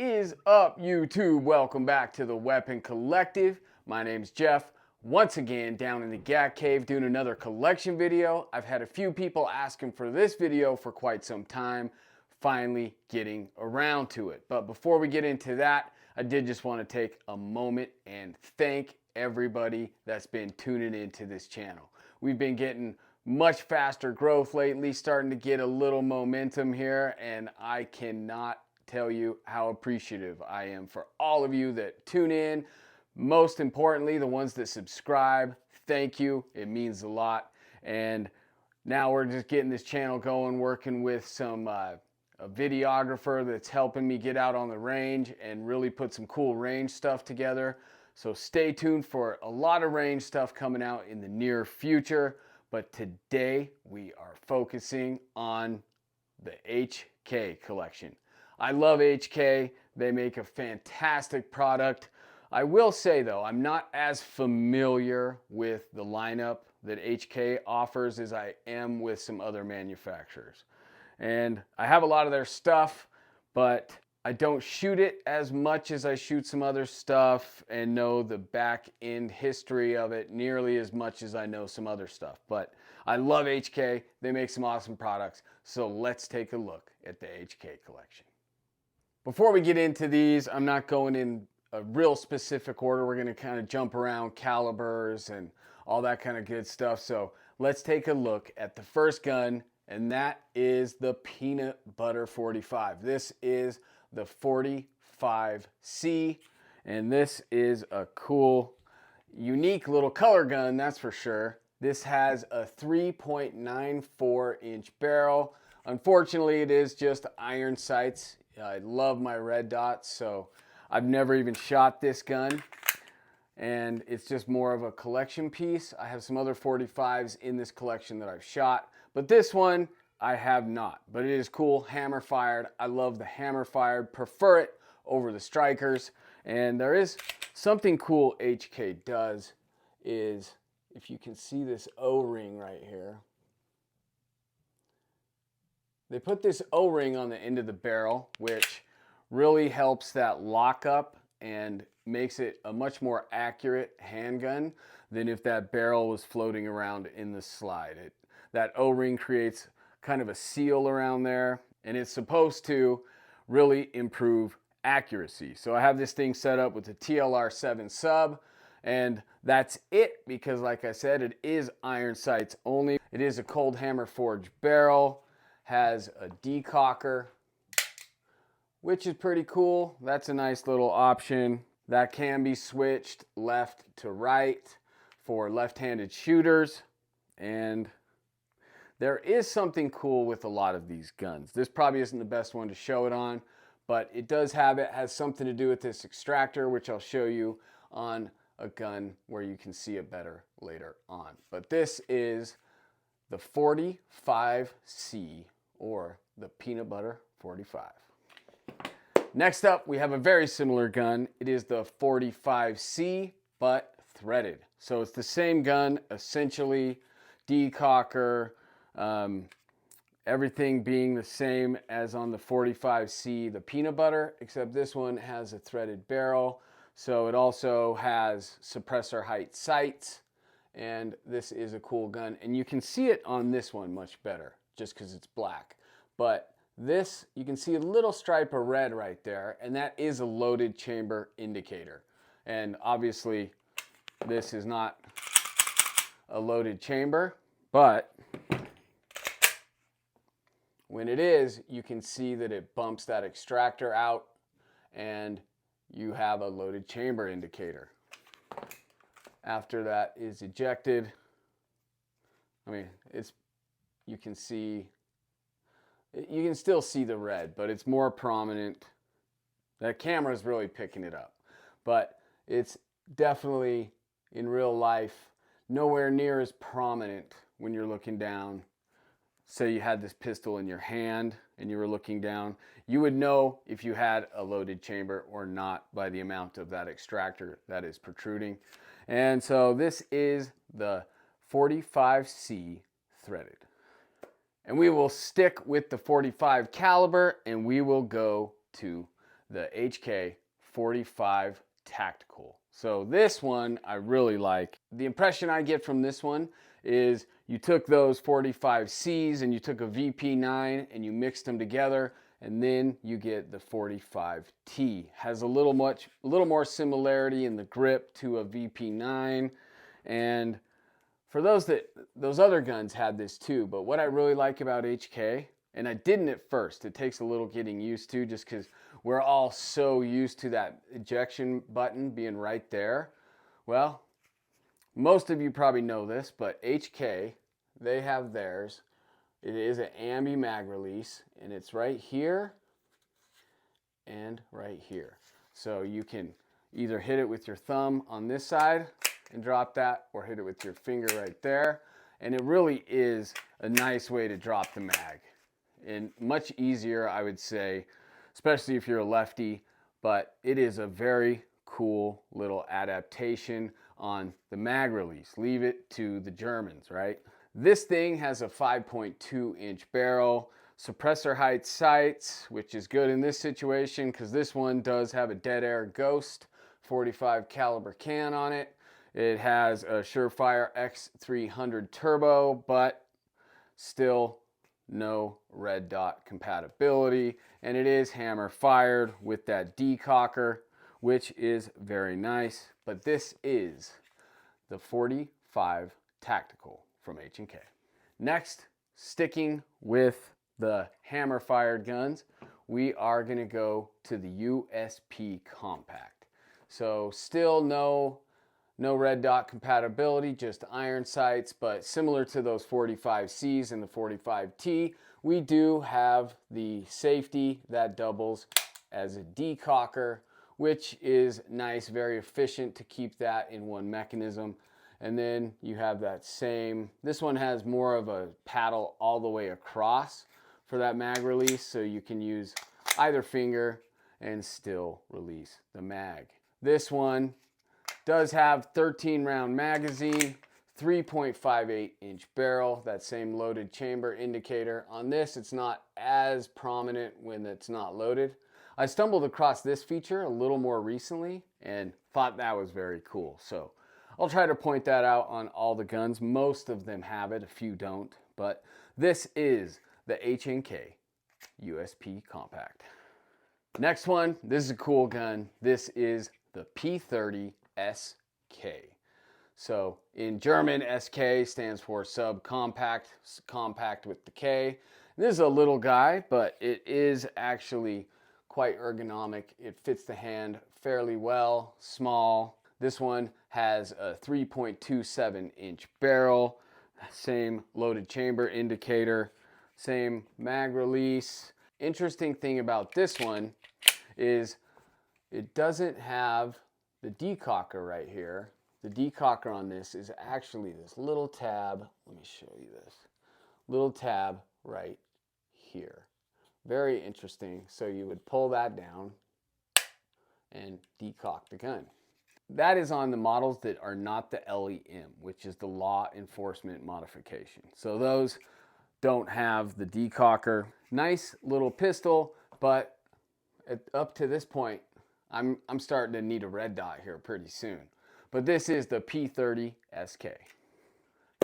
is up, YouTube? Welcome back to the Weapon Collective. My name's Jeff. Once again, down in the Gat Cave doing another collection video. I've had a few people asking for this video for quite some time. Finally getting around to it. But before we get into that, I did just want to take a moment and thank everybody that's been tuning into this channel. We've been getting much faster growth lately, starting to get a little momentum here, and I cannot tell you how appreciative I am for all of you that tune in. Most importantly, the ones that subscribe. Thank you. It means a lot. And now we're just getting this channel going, working with some a videographer that's helping me get out on the range and really put some cool range stuff together. So stay tuned for a lot of range stuff coming out in the near future. But today we are focusing on the H&K Collection. I love H&K. They make a fantastic product. I will say though, I'm not as familiar with the lineup that H&K offers as I am with some other manufacturers. And I have a lot of their stuff, but I don't shoot it as much as I shoot some other stuff and know the back end history of it nearly as much as I know some other stuff. But I love H&K. They make some awesome products. So let's take a look at the H&K Collection. Before we get into these, I'm not going in a real specific order. We're going to kind of jump around calibers and all that kind of good stuff. So let's take a look at the first gun, and that is the Peanut Butter 45. This is the 45C, and this is a cool, unique little color gun, that's for sure. This has a 3.94 inch barrel. Unfortunately, it is just iron sights. I love my red dots, so I've never even shot this gun, and it's just more of a collection piece. I have some other 45s in this collection that I've shot, but this one I have not. But it is cool, hammer fired. I love the hammer fired, prefer it over the strikers. And there is something cool H&K does is, if you can see this O-ring right here, they put this O-ring on the end of the barrel, which really helps that lockup and makes it a much more accurate handgun than if that barrel was floating around in the slide. That O-ring creates kind of a seal around there, and it's supposed to really improve accuracy. So I have this thing set up with the TLR7 sub, and that's it because, like I said, it is iron sights only. It is a cold hammer forged barrel, has a decocker, which is pretty cool. That's a nice little option. That can be switched left to right for left-handed shooters. And there is something cool with a lot of these guns. This probably isn't the best one to show it on, but it does have has something to do with this extractor, which I'll show you on a gun where you can see it better later on. But this is the 45C, or the Peanut Butter 45. Next up, we have a very similar gun. It is the 45C, but threaded. So it's the same gun, essentially, decocker, everything being the same as on the 45C, the peanut butter, except this one has a threaded barrel. So it also has suppressor height sights, and this is a cool gun. And you can see it on this one much better just because it's black. But this, you can see a little stripe of red right there, and that is a loaded chamber indicator. And obviously this is not a loaded chamber, but when it is, you can see that it bumps that extractor out and you have a loaded chamber indicator. After that is ejected, I mean, you can still see the red, but it's more prominent. That camera is really picking it up, but it's definitely in real life nowhere near as prominent when you're looking down. Say you had this pistol in your hand and you were looking down, you would know if you had a loaded chamber or not by the amount of that extractor that is protruding. And so this is the 45C threaded. And we will stick with the 45 caliber and we will go to the HK 45 Tactical. So this one I really like. The impression I get from this one is you took those 45Cs and you took a VP9 and you mixed them together, and then you get the 45T. Has a little more similarity in the grip to a VP9, and for those other guns had this too. But what I really like about HK, and I didn't at first, it takes a little getting used to just because we're all so used to that ejection button being right there. Well, most of you probably know this, but HK, they have theirs. It is an ambi mag release, and it's right here and right here. So you can either hit it with your thumb on this side and drop that, or hit it with your finger right there. And it really is a nice way to drop the mag. And much easier, I would say, especially if you're a lefty, but it is a very cool little adaptation on the mag release. Leave it to the Germans, right? This thing has a 5.2 inch barrel, suppressor height sights, which is good in this situation because this one does have a dead air Ghost 45 caliber can on it. It has a Surefire X300 turbo, but still no red dot compatibility, and it is hammer fired with that decocker, which is very nice. But this is the 45 Tactical from H&K. Next, sticking with the hammer fired guns, we are going to go to the USP Compact. So still no red dot compatibility, just iron sights, but similar to those 45Cs and the 45T, we do have the safety that doubles as a decocker, which is nice, very efficient to keep that in one mechanism. And then you have that same, this one has more of a paddle all the way across for that mag release, so you can use either finger and still release the mag. This one does have 13 round magazine, 3.58 inch barrel, that same loaded chamber indicator. On this, it's not as prominent when it's not loaded. I stumbled across this feature a little more recently and thought that was very cool. So I'll try to point that out on all the guns. Most of them have it, a few don't, but this is the H&K USP Compact. Next one, this is a cool gun. This is the P30 SK. So in German, SK stands for subcompact, compact with the K. This is a little guy, but it is actually quite ergonomic. It fits the hand fairly well, small. This one has a 3.27 inch barrel, same loaded chamber indicator, same mag release. Interesting thing about this one is it doesn't have the decocker right here. The decocker on this is actually this little tab. Let me show you this. Little tab right here. Very interesting. So you would pull that down and decock the gun. That is on the models that are not the LEM, which is the law enforcement modification. So those don't have the decocker. Nice little pistol, but up to this point, I'm starting to need a red dot here pretty soon. But this is the P30 SK.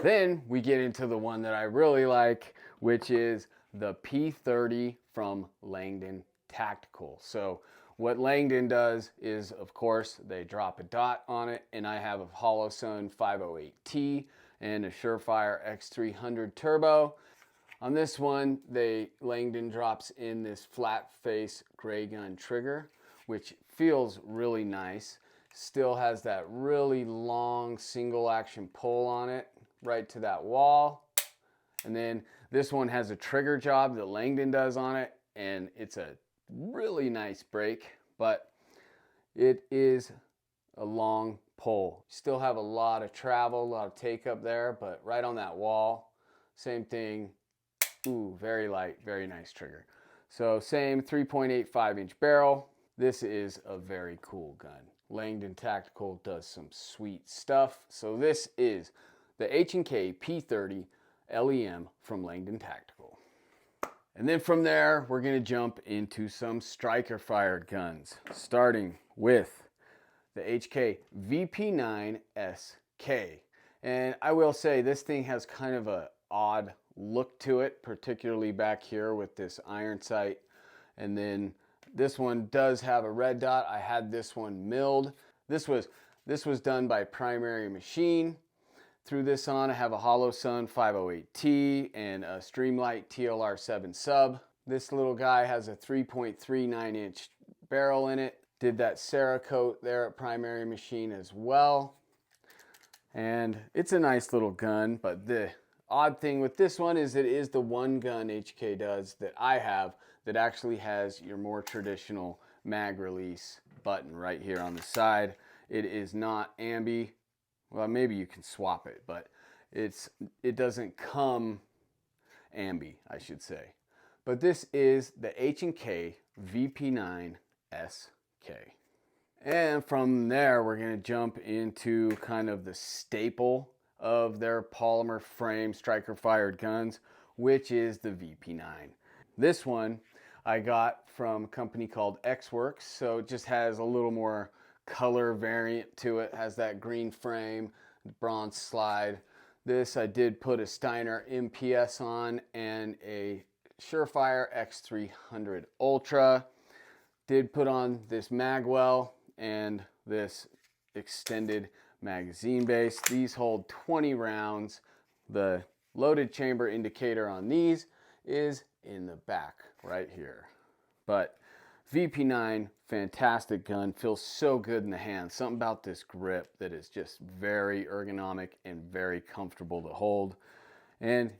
Then we get into the one that I really like, which is the P30 from Langdon Tactical. So what Langdon does is, of course, they drop a dot on it, and I have a Holosun 508T and a Surefire X300 Turbo. On this one, Langdon drops in this flat face gray gun trigger, which feels really nice. Still has that really long single action pull on it, right to that wall. And then this one has a trigger job that Langdon does on it, and it's a really nice break, but it is a long pull. Still have a lot of travel, a lot of take up there, but right on that wall, same thing. Ooh, very light, very nice trigger. So same 3.85 inch barrel. This is a very cool gun. Langdon Tactical does some sweet stuff. So this is the H&K P30 LEM from Langdon Tactical. And then from there, we're gonna jump into some striker fired guns, starting with the HK VP9 SK. And I will say this thing has kind of an odd look to it, particularly back here with this iron sight. And then this one does have a red dot. I had this one milled. This was done by Primary Machine. Threw this on. I have a Hollow Sun 508T and a Streamlight TLR7 sub. This little guy has a 3.39 inch barrel in it. Did that Cerakote there at Primary Machine as well. And it's a nice little gun, but the odd thing with this one is it is the one gun HK does that I have that actually has your more traditional mag release button right here on the side. It is not ambi. Well, maybe you can swap it, but it doesn't come ambi, I should say. But this is the H&K VP9 SK. And from there, we're going to jump into kind of the staple of their polymer frame striker fired guns, which is the VP9. This one I got from a company called X-Works, so it just has a little more color variant to it. Has that green frame, bronze slide. This I did put a Steiner MPS on and a Surefire X300 Ultra. Did put on this magwell and this extended magazine base. These hold 20 rounds. The loaded chamber indicator on these is in the back right here. But VP9, fantastic gun, feels so good in the hand. Something about this grip that is just very ergonomic and very comfortable to hold. And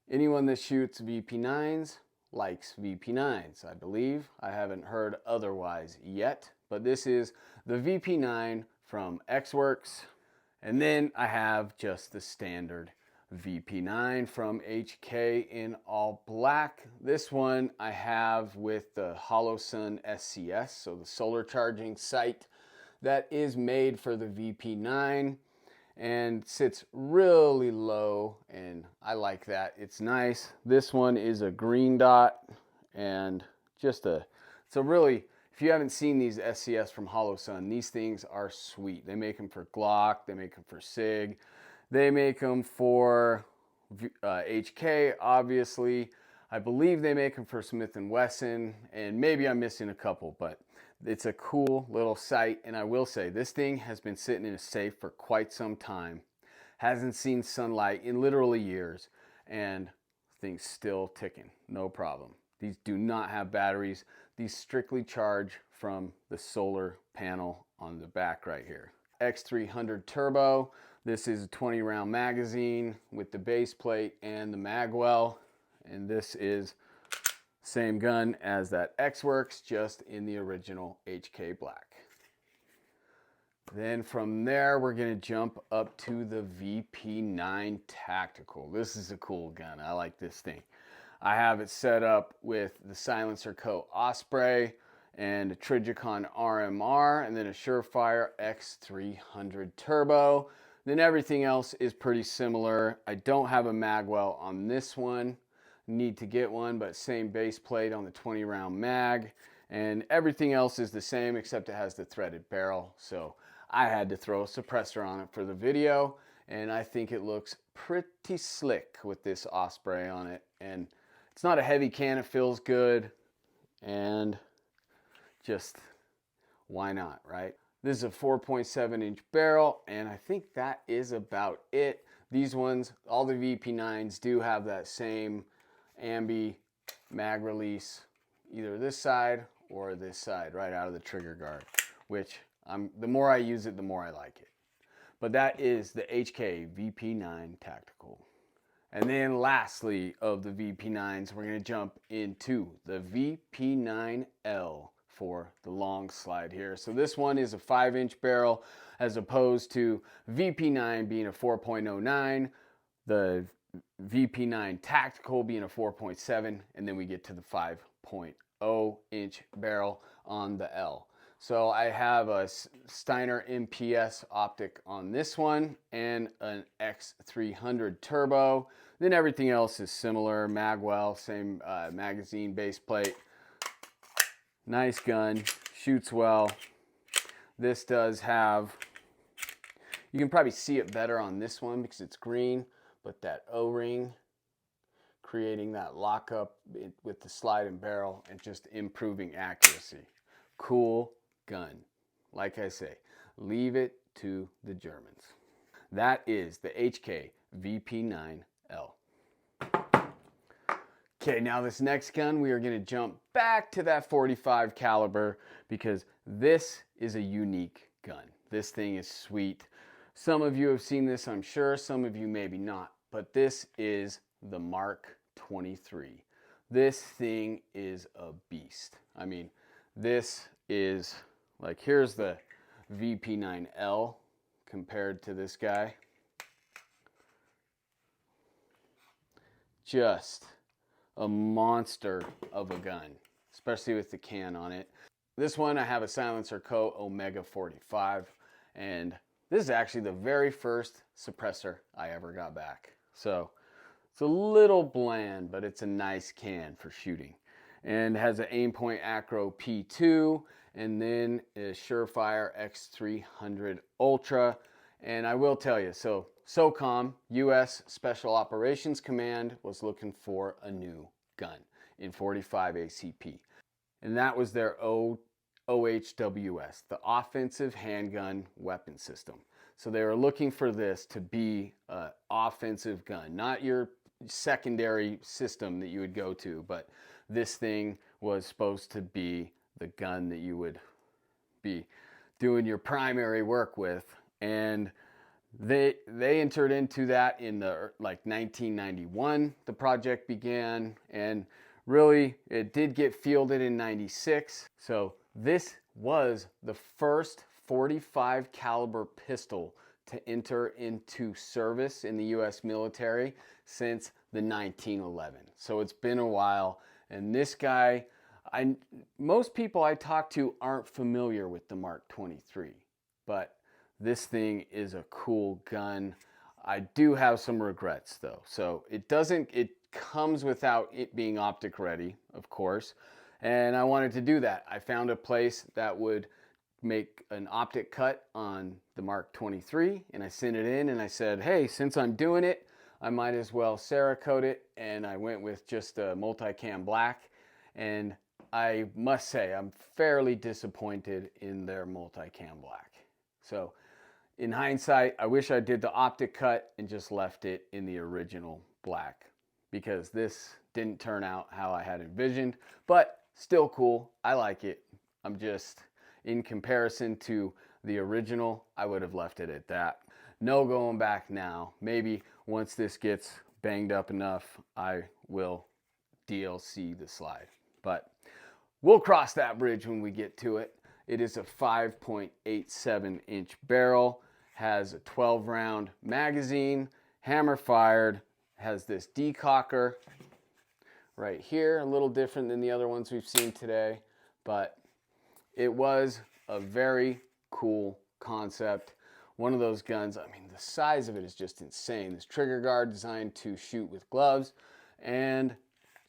anyone that shoots VP9s likes VP9s, I believe. I haven't heard otherwise yet, but this is the VP9 from X-Works. And then I have just the standard VP9 from HK in all black. This one I have with the Hollow Sun SCS, so the solar charging sight that is made for the VP9 and sits really low, and I like that. It's nice. This one is a green dot and just it's a really, if you haven't seen these SCS from Hollow Sun, these things are sweet. They make them for Glock, they make them for SIG. They make them for HK, obviously. I believe they make them for Smith & Wesson, and maybe I'm missing a couple, but it's a cool little sight. And I will say, this thing has been sitting in a safe for quite some time. Hasn't seen sunlight in literally years, and thing's still ticking, no problem. These do not have batteries. These strictly charge from the solar panel on the back right here. X300 Turbo. This is a 20 round magazine with the base plate and the magwell. And this is same gun as that X-Works, just in the original HK black. Then from there, we're gonna jump up to the VP9 Tactical. This is a cool gun, I like this thing. I have it set up with the Silencer Co. Osprey and a Trijicon RMR, and then a Surefire X300 Turbo. Then everything else is pretty similar. I don't have a magwell on this one. Need to get one, but same base plate on the 20 round mag. And everything else is the same except it has the threaded barrel. So I had to throw a suppressor on it for the video, and I think it looks pretty slick with this Osprey on it. And it's not a heavy can, it feels good, and just why not, right? This is a 4.7 inch barrel, and I think that is about it. These ones, all the VP9s do have that same ambi mag release, either this side or this side, right out of the trigger guard, which the more I use it, the more I like it. But that is the HK VP9 Tactical. And then lastly of the VP9s, we're gonna jump into the VP9L for the long slide here. So this one is a 5-inch barrel as opposed to VP9 being a 4.09, the VP9 Tactical being a 4.7, and then we get to the 5.0 inch barrel on the L. So I have a Steiner MPS optic on this one and an X300 turbo. Then everything else is similar. Magwell, same magazine base plate. Nice gun, shoots well. This does have, you can probably see it better on this one because it's green, but that O-ring creating that lockup with the slide and barrel and just improving accuracy. Cool gun. Like I say, leave it to the Germans. That is the HK VP9L. Okay, now this next gun, we are going to jump back to that 45 caliber because this is a unique gun. This thing is sweet. Some of you have seen this, I'm sure. Some of you maybe not. But this is the Mark 23. This thing is a beast. I mean, this is like, here's the VP9L compared to this guy. Just a monster of a gun, especially with the can on it. This one, I have a Silencer Co. Omega 45, and this is actually the very first suppressor I ever got back. So it's a little bland, but it's a nice can for shooting. And it has an Aimpoint Acro P2, and then a Surefire X300 Ultra. And I will tell you, so SOCOM, US Special Operations Command, was looking for a new gun in 45 ACP. And that was their OHWS, the Offensive Handgun Weapon System. So they were looking for this to be an offensive gun, not your secondary system that you would go to, but this thing was supposed to be the gun that you would be doing your primary work with. And they entered into that in the like 1991. The project began, and really it did get fielded in 96. So this was the first 45 caliber pistol to enter into service in the US military since the 1911. So it's been a while, and this guy, most people I talk to aren't familiar with the Mark 23, but this thing is a cool gun. I do have some regrets though. So it comes without it being optic ready, of course. And I wanted to do that. I found a place that would make an optic cut on the Mark 23, and I sent it in and I said, hey, since I'm doing it, I might as well Cerakote it. And I went with just a multicam black. And I must say, I'm fairly disappointed in their multicam black. So in hindsight, I wish I did the optic cut and just left it in the original black, because this didn't turn out how I had envisioned, but still cool. I like it. I'm just, in comparison to the original, I would have left it at that. No going back now. Maybe once this gets banged up enough, I will DLC the slide, but we'll cross that bridge when we get to it. It is a 5.87 inch barrel, has a 12 round magazine, hammer fired, has this decocker right here, a little different than the other ones we've seen today, but it was a very cool concept. One of those guns, I mean, the size of it is just insane. This trigger guard designed to shoot with gloves, and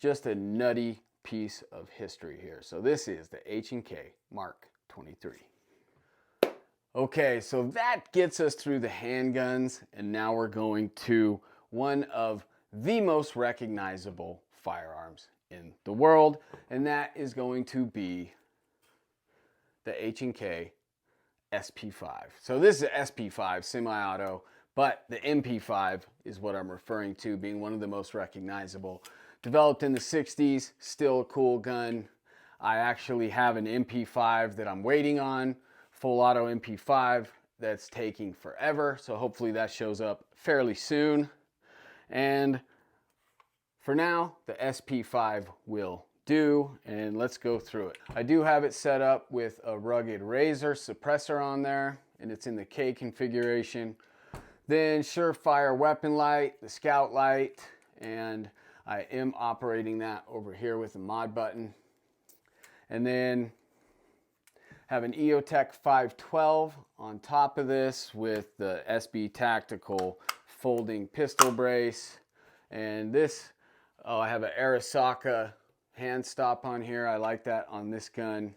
just a nutty piece of history here. So this is the H&K Mark 23. Okay, so that gets us through the handguns, and now we're going to one of the most recognizable firearms in the world, and that is going to be the H&K SP5. So this is an SP5 semi-auto, but the MP5 is what I'm referring to, being one of the most recognizable. Developed in the 60s, still a cool gun. I actually have an MP5 that I'm waiting on, full auto MP5, that's taking forever. So hopefully that shows up fairly soon. And for now, the SP5 will do, and let's go through it. I do have it set up with a rugged Razor suppressor on there, and it's in the K configuration. Then Surefire weapon light, the scout light, and I am operating that over here with the mod button. And then Have an EOTech 512 on top of this with the SB Tactical folding pistol brace. And this, I have an Arisaka hand stop on here. I like that on this gun.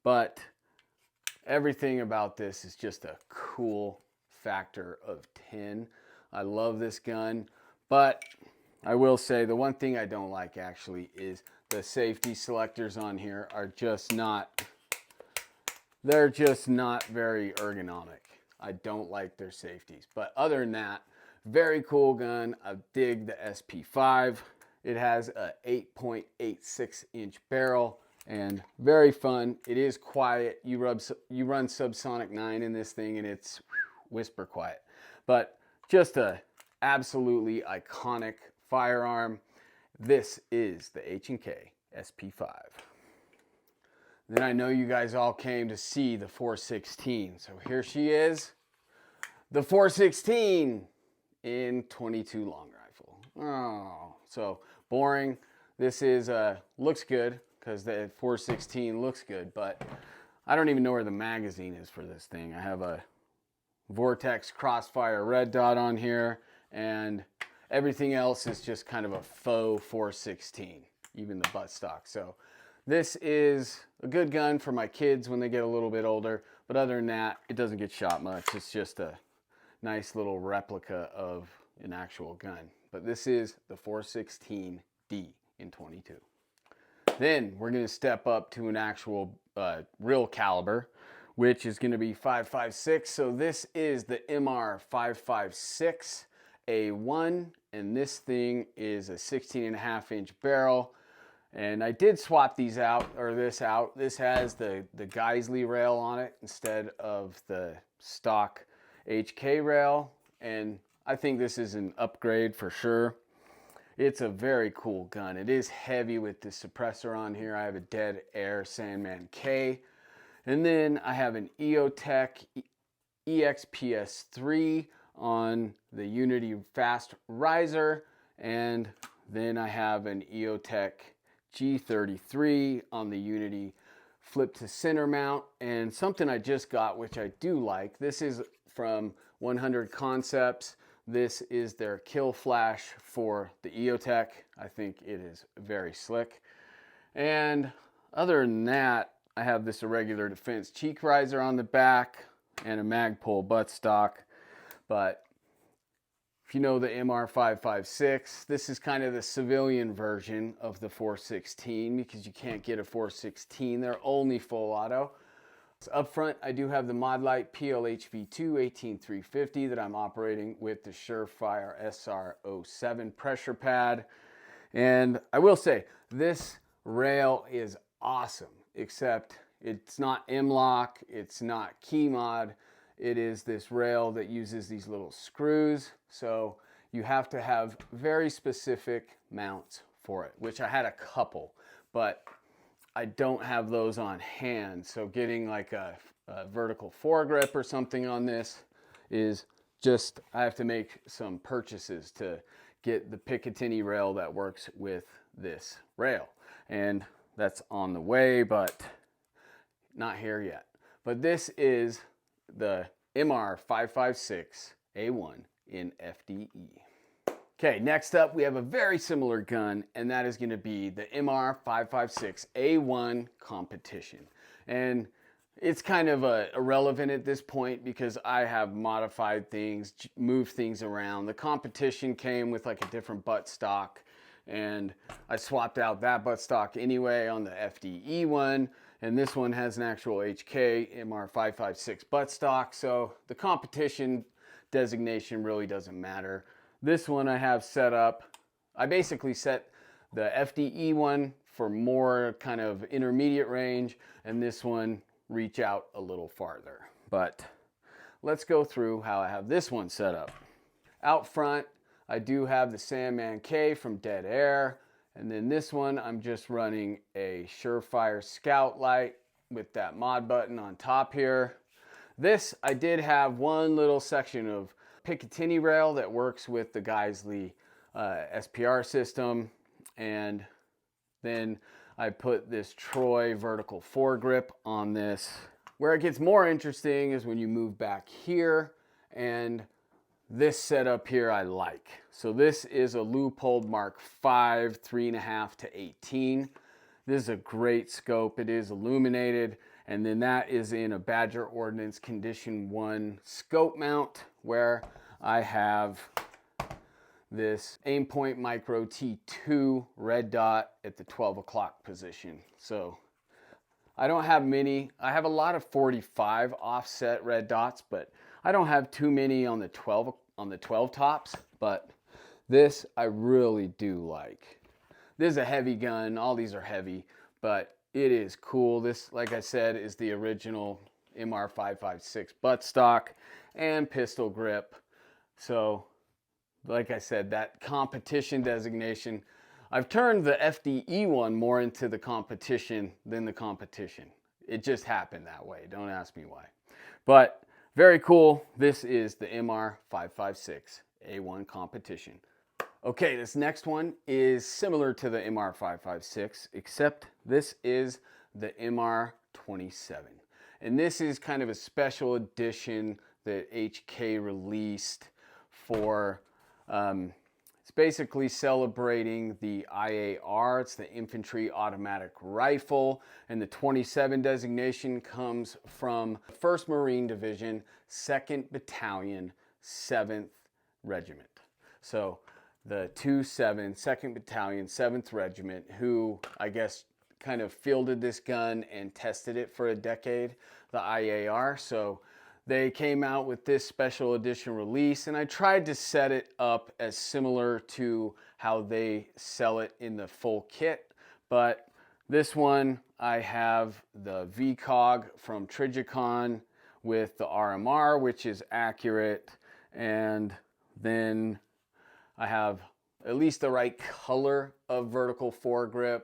But everything about this is just a cool factor of 10. I love this gun, but I will say the one thing I don't like actually is the safety selectors on here are just not, they're just not very ergonomic. I don't like their safeties, but other than that, very cool gun. I dig the SP5. It has a 8.86 inch barrel and very fun. It is quiet. You run subsonic 9 in this thing and it's whisper quiet, but just a absolutely iconic firearm. This is the H&K SP5. Then I know you guys all came to see the 416, so here she is, the 416 in 22 long rifle. Oh, so boring. This is looks good because the 416 looks good, but I don't even know where the magazine is for this thing. I have a Vortex Crossfire red dot on here, and everything else is just kind of a faux 416, even the buttstock. So this is a good gun for my kids when they get a little bit older, but other than that, it doesn't get shot much. It's just a nice little replica of an actual gun. But this is the 416D in 22. Then we're going to step up to an actual real caliber, which is going to be 5.56. So this is the MR556 A1, and this thing is a 16.5 inch barrel. And I did swap these out, or this out. This has the Geisley rail on it instead of the stock HK rail, and I think this is an upgrade for sure. It's a very cool gun. It is heavy with the suppressor on here. I have a Dead Air Sandman K, and then I have an EOTech EXPS3 on the Unity Fast Riser, and then I have an EOTech G33 on the Unity flip to center mount. And something I just got, which I do like, this is from 100 Concepts. This is their kill flash for the EOTech. I think it is very slick. And other than that, I have this Irregular Defense cheek riser on the back and a Magpul buttstock. But if you know the MR556, this is kind of the civilian version of the 416 because you can't get a 416. They're only full auto. So up front, I do have the Modlite PLHV2 18350 that I'm operating with the Surefire SR07 pressure pad. And I will say, this rail is awesome, except it's not M-LOK, it's not key mod. It is this rail that uses these little screws. So you have to have very specific mounts for it, which I had a couple, but I don't have those on hand. So getting like a vertical foregrip or something on this is just, I have to make some purchases to get the Picatinny rail that works with this rail. And that's on the way, but not here yet. But this is the MR556 A1 in FDE. Okay, next up we have a very similar gun, and that is going to be the MR556 A1 Competition. And it's kind of irrelevant at this point because I have modified things, moved things around. The Competition came with like a different buttstock, and I swapped out that buttstock anyway on the FDE one. And this one has an actual HK MR556 buttstock, so the Competition designation really doesn't matter. This one I have set up, I basically set the FDE one for more kind of intermediate range, and this one reach out a little farther. But let's go through how I have this one set up. Out front, I do have the Sandman K from Dead Air, and then this one I'm just running a Surefire Scout Light with that mod button on top here. This, I did have one little section of Picatinny rail that works with the Geisley SPR system, and then I put this Troy vertical foregrip on this Where it gets more interesting is when you move back here, and this setup here I like. So this is a Leupold Mark V, 3.5 to 18. This is a great scope. It is illuminated, and then that is in a Badger Ordnance Condition 1 scope mount, where I have this Aimpoint Micro T2 red dot at the 12 o'clock position. So I don't have many. I have a lot of 45 offset red dots, but I don't have too many on the 12 tops. But this I really do like. This is a heavy gun. All these are heavy, but it is cool. This, like I said, is the original MR556 buttstock and pistol grip. So, like I said, that competition designation, I've turned the FDE one more into the competition than the competition. It just happened that way. Don't ask me why. But very cool. This is the MR556 A1 competition. Okay, this next one is similar to the MR556, except this is the MR27. And this is kind of a special edition that HK released for, it's basically celebrating the IAR. It's the Infantry Automatic Rifle, and the 27 designation comes from 1st Marine Division, 2nd Battalion, 7th Regiment. So the 2-7, 2nd Battalion, 7th Regiment, who I guess kind of fielded this gun and tested it for a decade, the IAR. So they came out with this special edition release, and I tried to set it up as similar to how they sell it in the full kit. But this one, I have the VCOG from Trijicon with the RMR, which is accurate, and then I have at least the right color of vertical foregrip,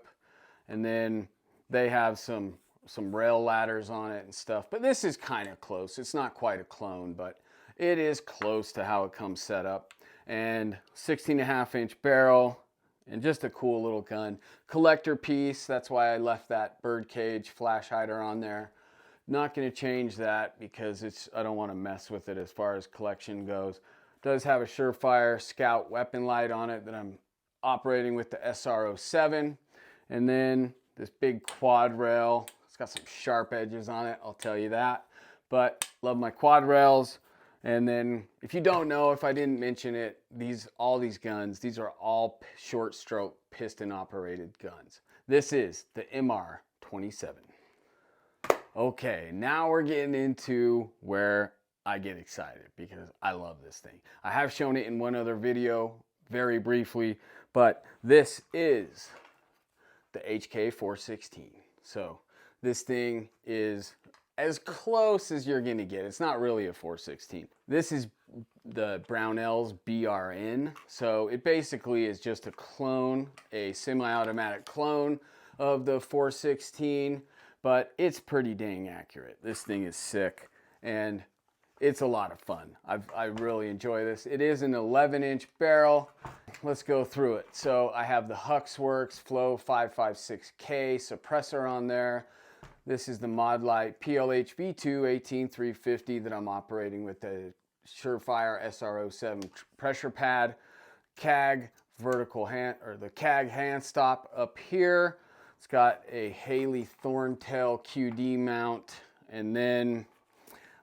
and then they have some rail ladders on it and stuff. But this is kind of close. It's not quite a clone, but it is close to how it comes set up. And 16.5-inch barrel, and just a cool little gun. Collector piece, that's why I left that birdcage flash hider on there. Not going to change that because I don't want to mess with it as far as collection goes. Does have a Surefire Scout weapon light on it that I'm operating with the SR07. And then this big quad rail. It's got some sharp edges on it, I'll tell you that. But love my quad rails. And then if you don't know, if I didn't mention it, all these guns, these are all short stroke piston operated guns. This is the MR27. Okay, now we're getting into where I get excited because I love this thing. I have shown it in one other video very briefly, but this is the HK 416. So this thing is as close as you're gonna get. It's not really a 416. This is the Brownell's BRN. So it basically is just a clone, a semi-automatic clone of the 416, but it's pretty dang accurate. This thing is sick, and it's a lot of fun. I really enjoy this. It is an 11-inch barrel. Let's go through it. So I have the Huxworks Flow 556K suppressor on there. This is the Modlite PLH V2 18350 that I'm operating with the Surefire SR07 pressure pad. CAG vertical hand, or the CAG hand stop up here. It's got a Haley Thorntail QD mount, and then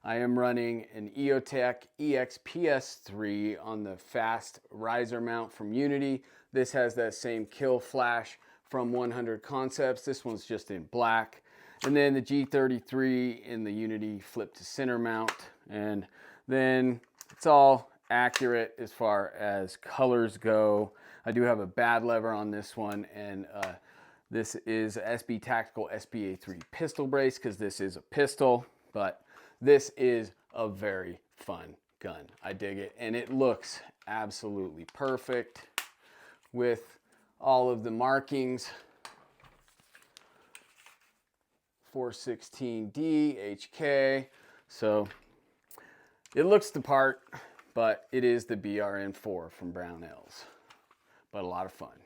I am running an EOTech EXPS3 on the fast riser mount from Unity. This has that same kill flash from 100 Concepts. This one's just in black. And then the G33 in the Unity flip to center mount. And then it's all accurate as far as colors go. I do have a bad lever on this one, and this is a SB Tactical SPA3 pistol brace because this is a pistol, but this is a very fun gun. I dig it, and it looks absolutely perfect with all of the markings. 416D HK. So it looks the part, but it is the BRN4 from Brownells. But a lot of fun.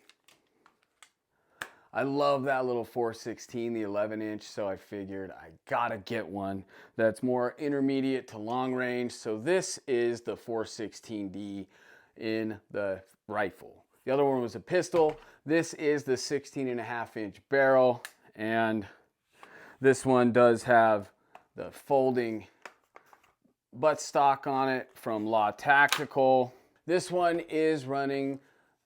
I love that little 416, the 11 inch, so I figured I gotta get one that's more intermediate to long range. So this is the 416D in the rifle. The other one was a pistol. This is the 16.5 inch barrel, and this one does have the folding buttstock on it from Law Tactical. This one is running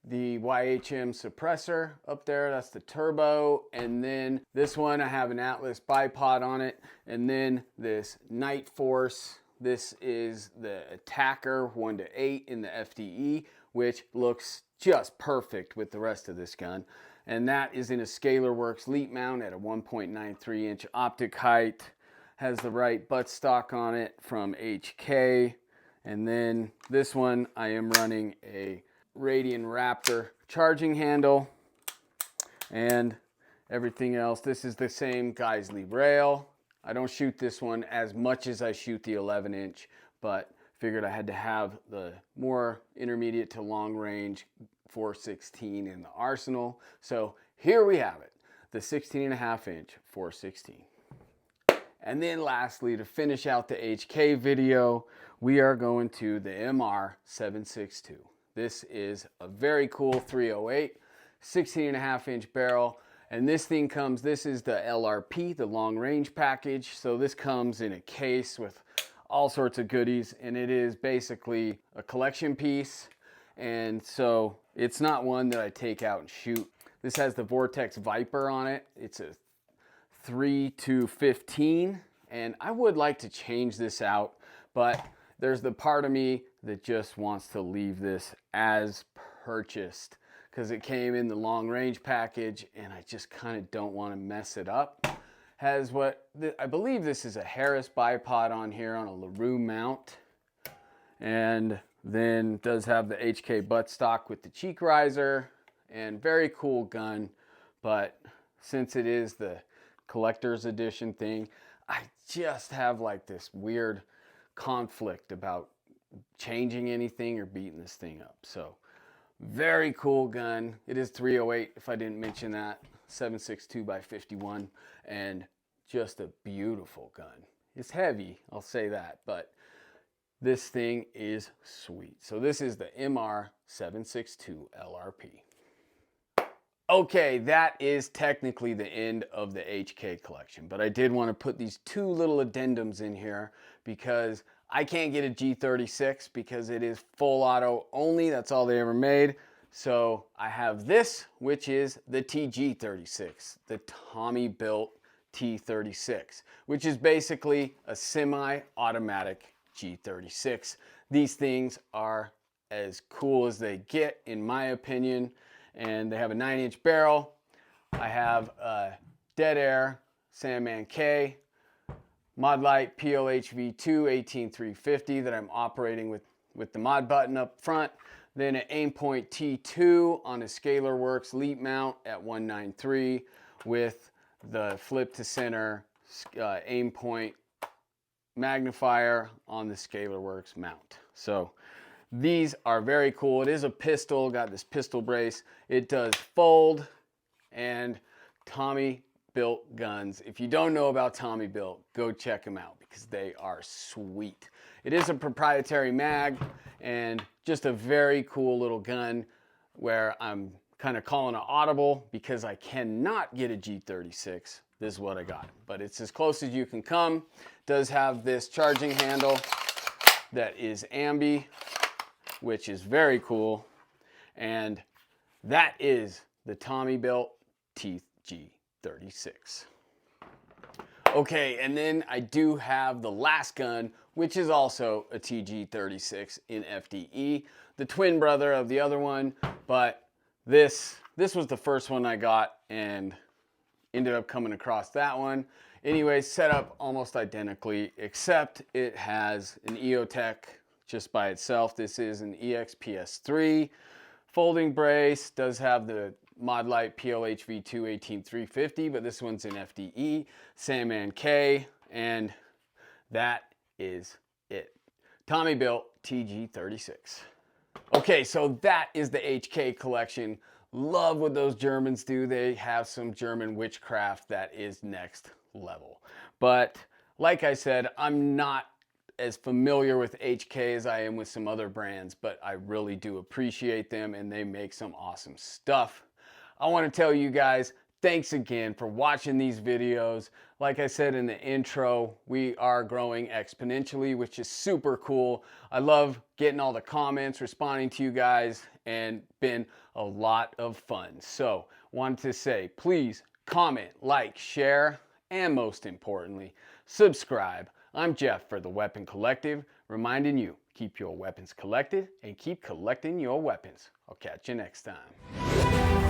the YHM suppressor up there, that's the turbo, and then this one I have an Atlas bipod on it, and then this Night Force, this is the Attacker 1-8 in the FDE, which looks just perfect with the rest of this gun, and that is in a Scalar Works leap mount at a 1.93 inch optic height, has the right buttstock on it from HK, and then this one I am running a Radian Raptor charging handle, and everything else. This is the same Geisley rail. I don't shoot this one as much as I shoot the 11 inch, but figured I had to have the more intermediate to long range 416 in the arsenal. So here we have it, the 16.5 inch 416. And then lastly, to finish out the HK video, we are going to the MR762. This is a very cool 308, 16.5 inch barrel. And this thing comes, this is the LRP, the long range package. So this comes in a case with all sorts of goodies, and it is basically a collection piece. And so it's not one that I take out and shoot. This has the Vortex Viper on it. It's a 3-15, and I would like to change this out, but there's the part of me that just wants to leave this as purchased because it came in the long range package and I just kind of don't want to mess it up. Has what I believe this is a Harris bipod on here on a LaRue mount, and then does have the HK buttstock with the cheek riser, and very cool gun. But since it is the collector's edition thing, I just have like this weird conflict about changing anything or beating this thing up. So very cool gun. It is 308 if I didn't mention that, 7.62 by 51, and just a beautiful gun. It's heavy, I'll say that, but this thing is sweet. So this is the MR762 LRP. Okay, that is technically the end of the HK collection, but I did want to put these two little addendums in here because I can't get a G36 because it is full auto only. That's all they ever made. So I have this, which is the TG36, the Tommy Built T36, which is basically a semi-automatic G36. These things are as cool as they get, in my opinion. And they have a 9-inch barrel. I have a Dead Air Sandman K, Mod Light PLH V2 18350 that I'm operating with the mod button up front. Then an Aimpoint T2 on a Scalar Works leap mount at 193 with the flip to center Aimpoint magnifier on the Scalar Works mount. So these are very cool. It is a pistol, got this pistol brace. It does fold, and Tommy Built guns. If you don't know about Tommy Built, go check them out because they are sweet. It is a proprietary mag and just a very cool little gun where I'm kind of calling an audible because I cannot get a G36. This is what I got, but it's as close as you can come. Does have this charging handle that is ambi, which is very cool, and that is the Tommy Built TG36. Okay, and then I do have the last gun, which is also a TG36 in FDE, the twin brother of the other one, but this was the first one I got and ended up coming across that one. Anyway, set up almost identically, except it has an EOTech just by itself. This is an EXPS3 folding brace, does have the Mod Light PLH V2 18350, but this one's in FDE, Sandman K, and that is it. Tommy Built TG36. Okay, so that is the HK collection. love what those Germans do. They have some German witchcraft that is next level. But like I said, I'm not as familiar with HK as I am with some other brands, but I really do appreciate them and they make some awesome stuff. I want to tell you guys, thanks again for watching these videos. Like I said in the intro, we are growing exponentially, which is super cool. I love getting all the comments, responding to you guys, and been a lot of fun. So, wanted to say, please comment, like, share, and most importantly, subscribe. I'm Jeff for the Weapon Collective, reminding you, keep your weapons collected and keep collecting your weapons. I'll catch you next time.